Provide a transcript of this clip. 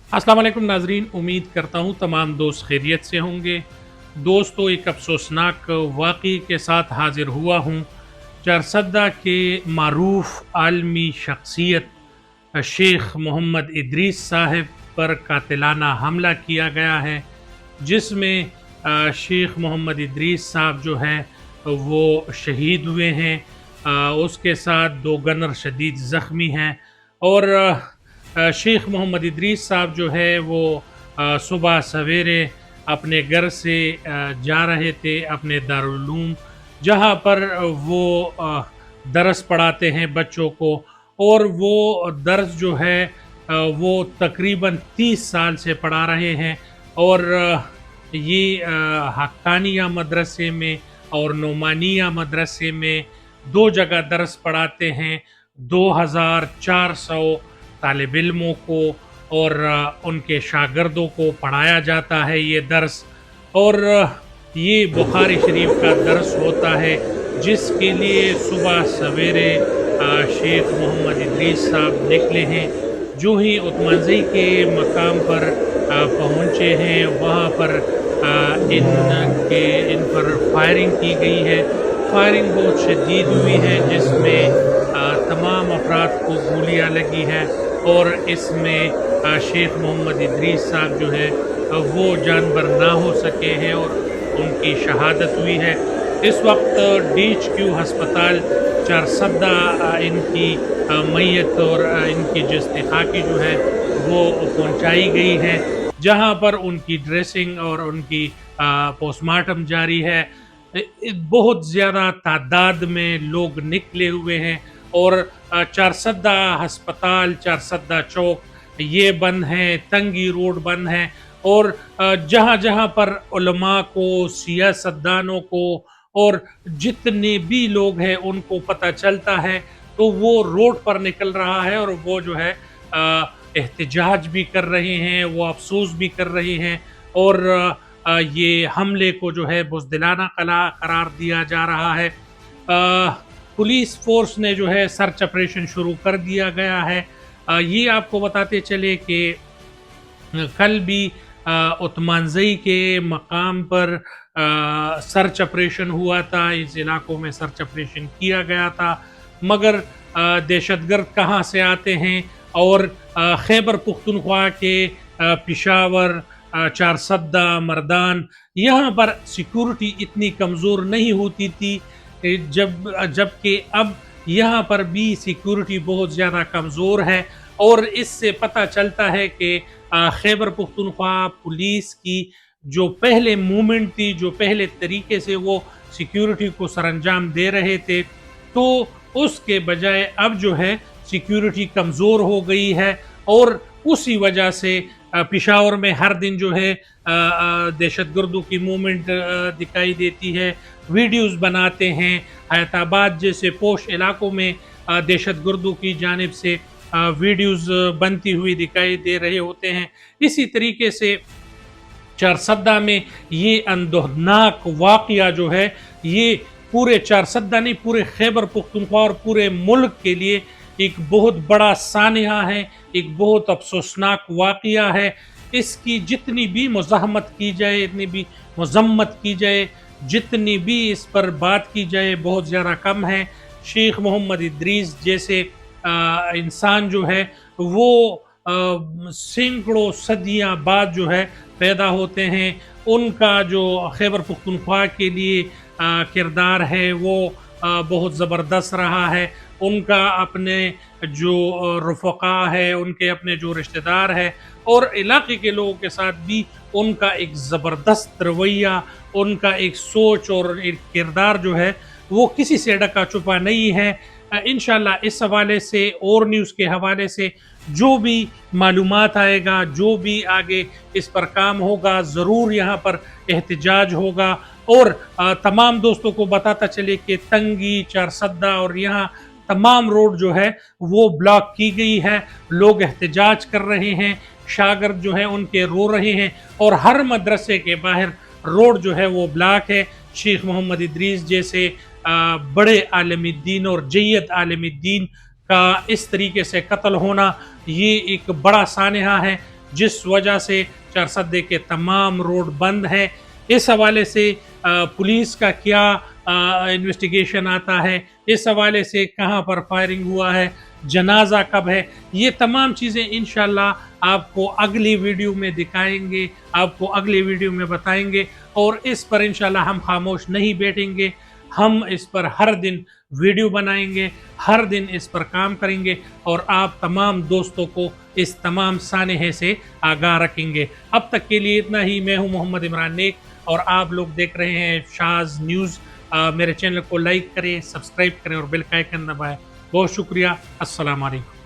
अस्सलाम वालेकुम नाजरीन, उम्मीद करता हूँ तमाम दोस्त खैरियत से होंगे। दोस्तों, एक अफसोसनाक वाक़ई के साथ हाज़िर हुआ हूँ। चारसद्दा के मारूफ़ आलमी शख्सियत शेख मोहम्मद इदरीस साहब पर कातिलाना हमला किया गया है, जिसमें शेख मोहम्मद इदरीस साहब जो हैं वो शहीद हुए हैं। उसके साथ 2 गनर शदीद ज़ख्मी हैं और शेख मोहम्मद इदरीस साहब जो है वो सुबह सवेरे अपने घर से जा रहे थे अपने दारुल उलूम, जहाँ पर वो दरस पढ़ाते हैं बच्चों को। और वो दर्स जो है वो तकरीबन 30 साल से पढ़ा रहे हैं। और ये हक्कानिया मदरसे में और नोमानिया मदरसे में 2 जगह दर्स पढ़ाते हैं। 2400 तालिब इल्मों को और उनके शागिर्दों को पढ़ाया जाता है ये दर्स। और ये बुखारी शरीफ का दर्स होता है, जिसके लिए सुबह सवेरे शेख मोहम्मद इदरीस साहब निकले हैं। जो ही उतमंज़ई के मकाम पर पहुँचे हैं, वहाँ पर इन पर फायरिंग की गई है। फायरिंग बहुत शदीद हुई है, जिसमें तमाम अफराद को गोलियाँ लगी हैं और इसमें शेख मोहम्मद इदरीस साहब जो है वो जानबर ना हो सके हैं और उनकी शहादत हुई है। इस वक्त DHQ हस्पताल चारसद्दा इनकी मैयत और इनकी जस्ते खाकी जो है वो पहुंचाई गई है, जहां पर उनकी ड्रेसिंग और उनकी पोस्टमार्टम जारी है। बहुत ज़्यादा तादाद में लोग निकले हुए हैं और चारसद्दा हस्पताल, चारसद्दा चौक ये बंद हैं, तंगी रोड बंद है। और जहाँ जहाँ पर उलमा को, सियासतदानों को और जितने भी लोग हैं उनको पता चलता है, तो वो रोड पर निकल रहा है और वो जो है एहतजाज भी कर रहे हैं, वो अफसोस भी कर रहे हैं। और ये हमले को जो है बुज़दिलाना करार दिया जा रहा है। पुलिस फोर्स ने जो है सर्च ऑपरेशन शुरू कर दिया गया है। ये आपको बताते चले कि कल भी उतमानजई के मकाम पर सर्च ऑपरेशन हुआ था। इस इलाकों में सर्च ऑपरेशन किया गया था, मगर दहशतगर्द कहाँ से आते हैं। और खैबर पुख्तनख्वा के पिशावर, चारसद्दा, मर्दान, यहाँ पर सिक्योरिटी इतनी कमज़ोर नहीं होती थी, जबकि अब यहाँ पर भी सिक्योरिटी बहुत ज़्यादा कमज़ोर है। और इससे पता चलता है कि खैबर पुख्तनख्वा पुलिस की जो पहले मूवमेंट थी, जो पहले तरीके से वो सिक्योरिटी को सरंजाम दे रहे थे, तो उसके बजाय अब जो है सिक्योरिटी कमज़ोर हो गई है। और उसी वजह से पिशावर में हर दिन जो है दहशतगर्दों की मूवमेंट दिखाई देती है। वीडियोस बनाते हैं, हैदराबाद जैसे पोश इलाकों में दहशतगर्दों की जानिब से वीडियोस बनती हुई दिखाई दे रहे होते हैं। इसी तरीके से चारसद्दा में ये अंदोहनाक वाक़या जो है, ये पूरे चारसद्दा नहीं, पूरे खैबर पुख्तनख्वा और पूरे मुल्क के लिए एक बहुत बड़ा सानिया है, एक बहुत अफसोसनाक वाक़या है। इसकी जितनी भी मुज़ाहमत की जाए, इतनी भी मज़म्मत की जाए, जितनी भी इस पर बात की जाए, बहुत ज़्यादा कम है। शेख मोहम्मद इदरीस जैसे इंसान जो है वो सैकड़ों सदियाँ बाद जो है पैदा होते हैं। उनका जो खैबर पुख्तनख्वा के लिए किरदार है वो बहुत ज़बरदस्त रहा है। उनका अपने जो रफ़क़ा है, उनके अपने जो रिश्तेदार है और इलाके के लोगों के साथ भी उनका एक ज़बरदस्त रवैया, उनका एक सोच और एक किरदार जो है वो किसी से ढका छुपा नहीं है। इंशाल्लाह इस हवाले से और न्यूज़ के हवाले से जो भी मालूमात आएगा, जो भी आगे इस पर काम होगा, ज़रूर यहाँ पर एहतजाज होगा। और तमाम दोस्तों को बताता चले कि तंगी, चारसद्दा और यहाँ तमाम रोड जो है वो ब्लॉक की गई है। लोग एहतजाज कर रहे हैं, शागिर्द जो है उनके रो रहे हैं और हर मदरसे के बाहर रोड जो है वो ब्लॉक है। शेख मोहम्मद इदरीस जैसे बड़े आलमी दीन और जय्यद आलमी दीन का इस तरीके से कत्ल होना, ये एक बड़ा सानहा है। جس وجہ سے چارسدے کے تمام روڈ بند ہیں۔ اس حوالے سے پولیس کا کیا انویسٹیگیشن آتا ہے، اس حوالے سے کہاں پر فائرنگ ہوا ہے، جنازہ کب ہے، یہ تمام چیزیں انشاءاللہ آپ کو اگلی ویڈیو میں دکھائیں گے، آپ کو اگلی ویڈیو میں بتائیں گے، اور اس پر انشاءاللہ ہم خاموش نہیں بیٹھیں گے۔ ہم اس پر ہر دن ویڈیو بنائیں گے، ہر دن اس پر کام کریں گے، اور آپ تمام دوستوں کو اس تمام سانحے سے آگاہ رکھیں گے۔ اب تک کے لیے اتنا ہی۔ میں ہوں محمد عمران نیک، اور آپ لوگ دیکھ رہے ہیں شاز نیوز۔ میرے چینل کو لائک کریں، سبسکرائب کریں اور بیل کا آئیکن دبائیں۔ بہت شکریہ۔ السلام علیکم۔